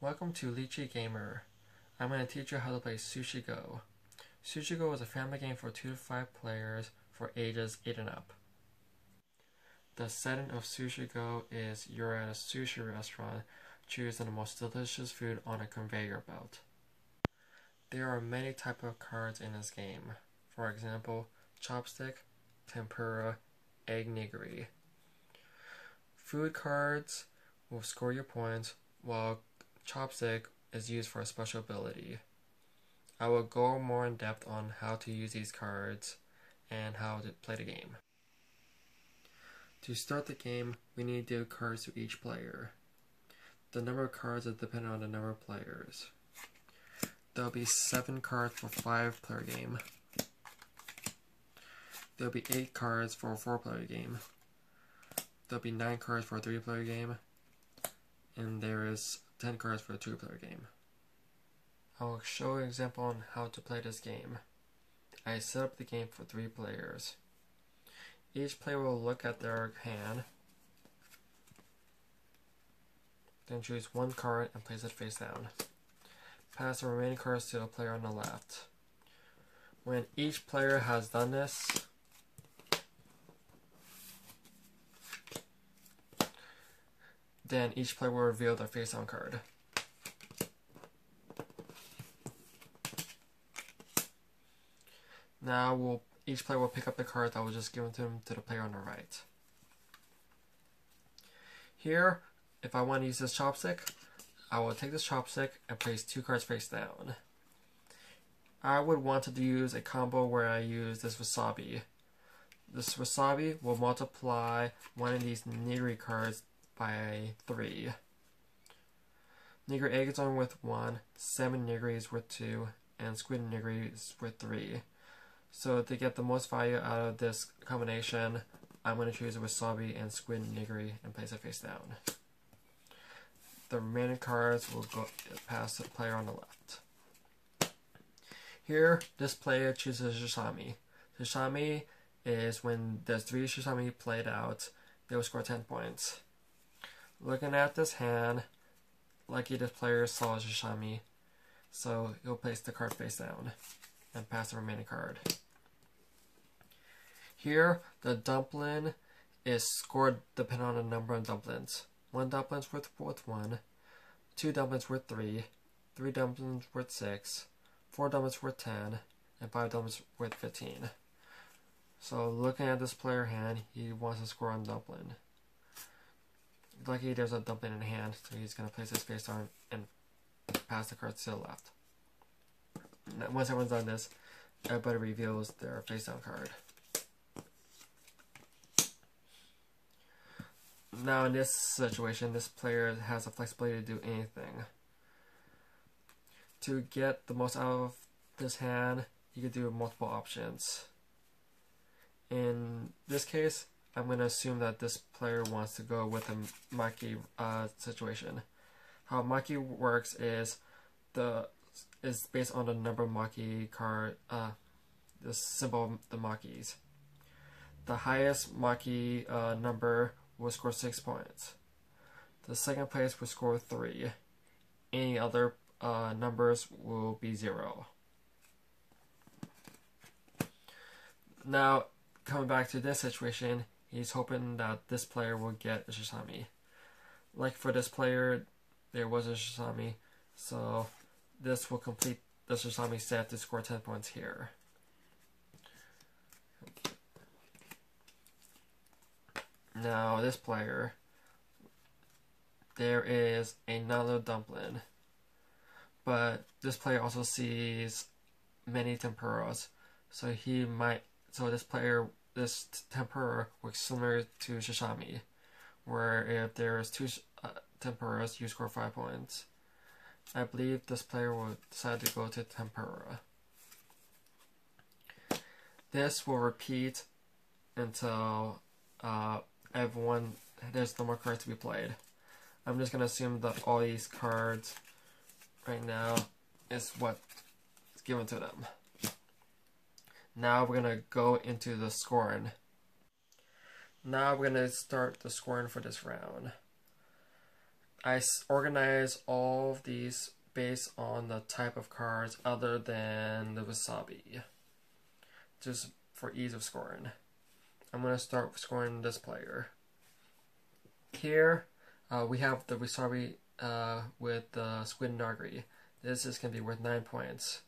Welcome to Lychee Gamer. I'm going to teach you how to play Sushi Go. Sushi Go is a family game for 2 to 5 players for ages 8 and up. The setting of Sushi Go is you're at a sushi restaurant choosing the most delicious food on a conveyor belt. There are many types of cards in this game. For example, chopstick, tempura, egg nigiri. Food cards will score your points, while chopstick is used for a special ability. I will go more in depth on how to use these cards and how to play the game. To start the game, we need to do cards to each player. The number of cards is dependent on the number of players. There will be 7 cards for a 5-player game. There will be 8 cards for a 4-player game. There will be 9 cards for a 3-player game. And there is 10 cards for a 2-player game. I will show an example on how to play this game. I set up the game for 3 players. Each player will look at their hand, then choose 1 card and place it face down. Pass the remaining cards to the player on the left. When each player has done this, then each player will reveal their face down card. Now each player will pick up the card that was just given to the player on the right. Here, if I want to use this chopstick, I will take this chopstick and place 2 cards face down. I would want to use a combo where I use this wasabi. This wasabi will multiply one of these nigiri cards by 3. Nigiri eggs are worth 1, salmon nigiri is worth 2, and squid nigiri is worth 3. So to get the most value out of this combination, I'm going to choose a wasabi and squid nigiri and place it face down. The remaining cards will go past the player on the left. Here, this player chooses Shishami. Shishami is when there's 3 Shishami played out, they will score 10 points. Looking at this hand, lucky this player saw Shishami, so he'll place the card face down and pass the remaining card. Here, the dumpling is scored depending on the number of dumplings. 1 dumpling is worth 1, 2 dumplings worth 3, 3 dumplings worth 6, 4 dumplings worth 10, and 5 dumplings worth 15. So looking at this player hand, he wants to score on dumpling. Lucky there's a dumpling in hand, so he's going to place his face down and pass the cards to the left. Once everyone's done this, everybody reveals their face down card. Now in this situation, this player has the flexibility to do anything. To get the most out of this hand, you could do multiple options. In this case, I'm going to assume that this player wants to go with a maki situation. How maki works is based on the number of maki card, the symbol of the makis. The highest maki number will score 6 points. The second place will score 3. Any other numbers will be 0. Now, coming back to this situation, he's hoping that this player will get a Shishami. Like for this player, there was a Shishami, so this will complete the Shishami set to score 10 points here. Now this player, there is another dumpling, but this player also sees many tempuras, so this tempura works similar to Shishami, where if there's 2 tempuras, you score 5 points. I believe this player will decide to go to tempura. This will repeat until there's no more cards to be played. I'm just going to assume that all these cards right now is what's given to them. Now we're going to go into the scoring. Now we're going to start the scoring for this round. organize all of these based on the type of cards other than the wasabi, just for ease of scoring. I'm going to start scoring this player. Here we have the wasabi with the squid nagri. This is going to be worth 9 points.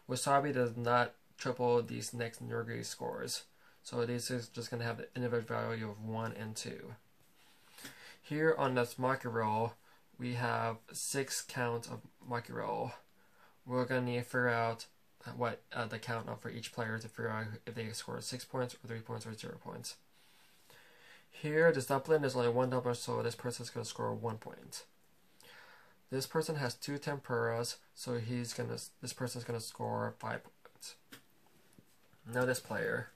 Wasabi does not triple these next nagri scores, so these is just going to have the individual value of 1 and 2. Here on this maki roll, we have 6 counts of maki roll. We're going to need to figure out what the count of for each player to figure out if they score 6 points or 3 points or 0 points. Here, this dumpling, there's only 1 dumpling, so this person's going to score 1 point. This person has 2 tempuras, so this person's going to score 5 points. Now this player.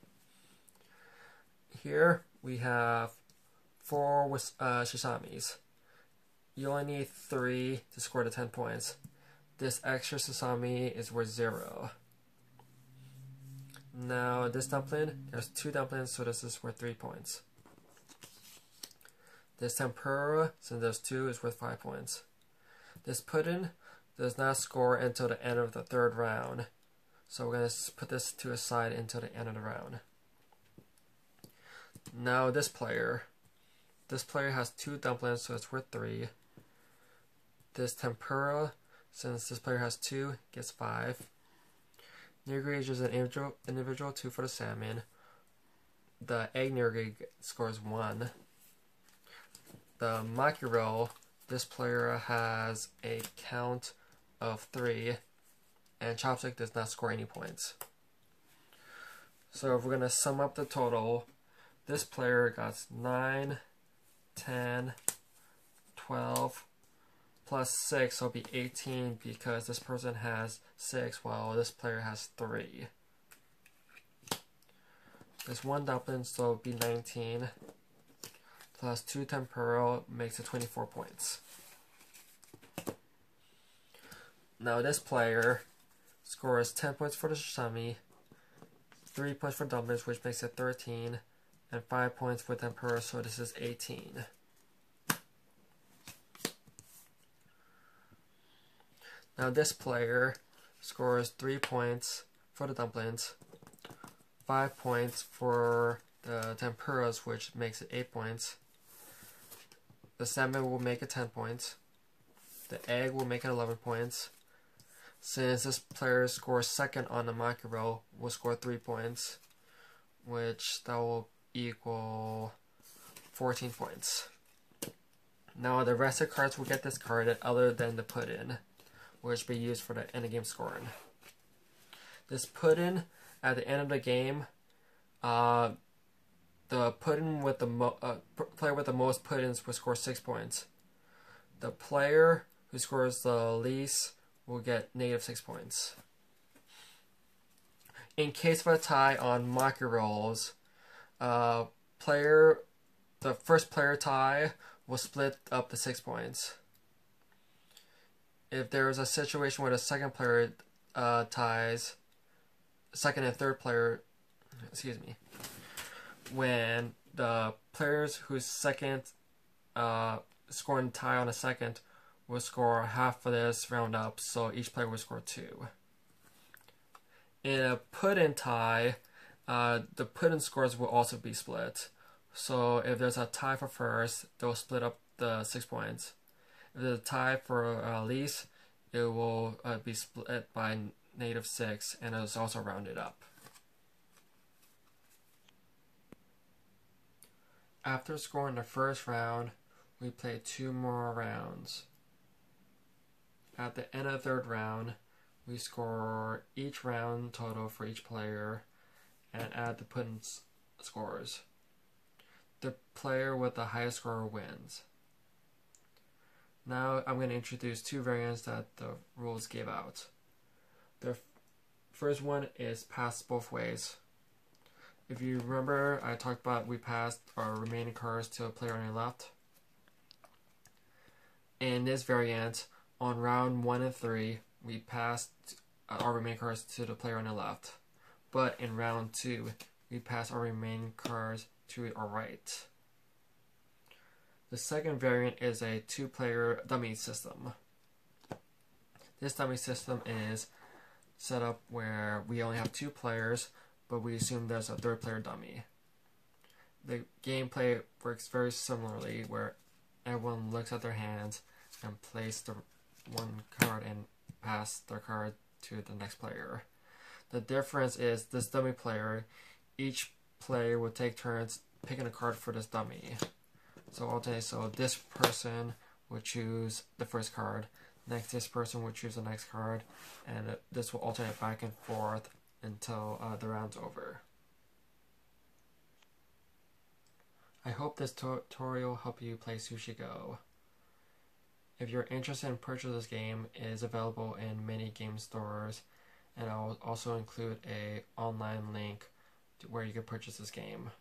Here, we have 4 shisamis. You only need 3 to score the 10 points. This extra sesame is worth 0. Now this dumpling, there's 2 dumplings, so this is worth 3 points. This tempura, since there's 2, is worth 5 points. This pudding does not score until the end of the 3rd round, so we're going to put this to a side until the end of the round. Now this player has 2 dumplings, so it's worth 3. This tempura, since this player has 2, gets 5. Nigiri is just an individual 2 for the salmon. The egg nigiri scores 1. The maki roll, this player has a count of 3, and chopstick does not score any points. So if we're going to sum up the total, this player got 9, 10, 12, plus 6, so it'll be 18 because this person has 6 while this player has 3. There's 1 dumpling, so it'll be 19. Plus 2 tempura makes it 24 points. Now this player scores 10 points for the sashimi, 3 points for dumplings, which makes it 13, and 5 points for tempura, so this is 18. Now this player scores 3 points for the dumplings, 5 points for the tempuras, which makes it 8 points. The salmon will make it 10 points. The egg will make it 11 points. Since this player scores 2nd on the maki roll, will score 3 points, which that will equal 14 points. Now the rest of the cards will get discarded other than the pudding, which will be used for the end of game scoring. This pudding, at the end of the game, the pudding with the player with the most puddings will score 6 points. The player who scores the least will get -6 points. In case of a tie on maki rolls, the first player tie will split up the 6 points. If there is a situation where the second player ties, second and third player, when the players whose second scoring tie on a second will score half of this round up, so each player will score 2. In a pudding tie, the pudding scores will also be split. So if there's a tie for first, they'll split up the 6 points. If there's a tie for least, it will be split by -6, and it's also rounded up. After scoring the first round, we play 2 more rounds. At the end of the 3rd round, we score each round total for each player and add the pudding scores. The player with the highest score wins. Now I'm going to introduce 2 variants that the rules gave out. The first one is pass both ways. If you remember, I talked about we passed our remaining cards to a player on your left. In this variant, on round 1 and 3, we passed our remaining cards to the player on the left. But in round 2, we pass our remaining cards to our right. The second variant is a 2-player dummy system. This dummy system is set up where we only have 2 players, but we assume there's a 3rd player dummy. The gameplay works very similarly, where everyone looks at their hands and places the one card and pass their card to the next player. The difference is this dummy player, each player would take turns picking a card for this dummy. So this person would choose the first card, next this person would choose the next card, and this will alternate back and forth until the round's over. I hope this tutorial helped you play Sushi Go. If you're interested in purchasing this game, it is available in many game stores, and I will also include an online link where you can purchase this game.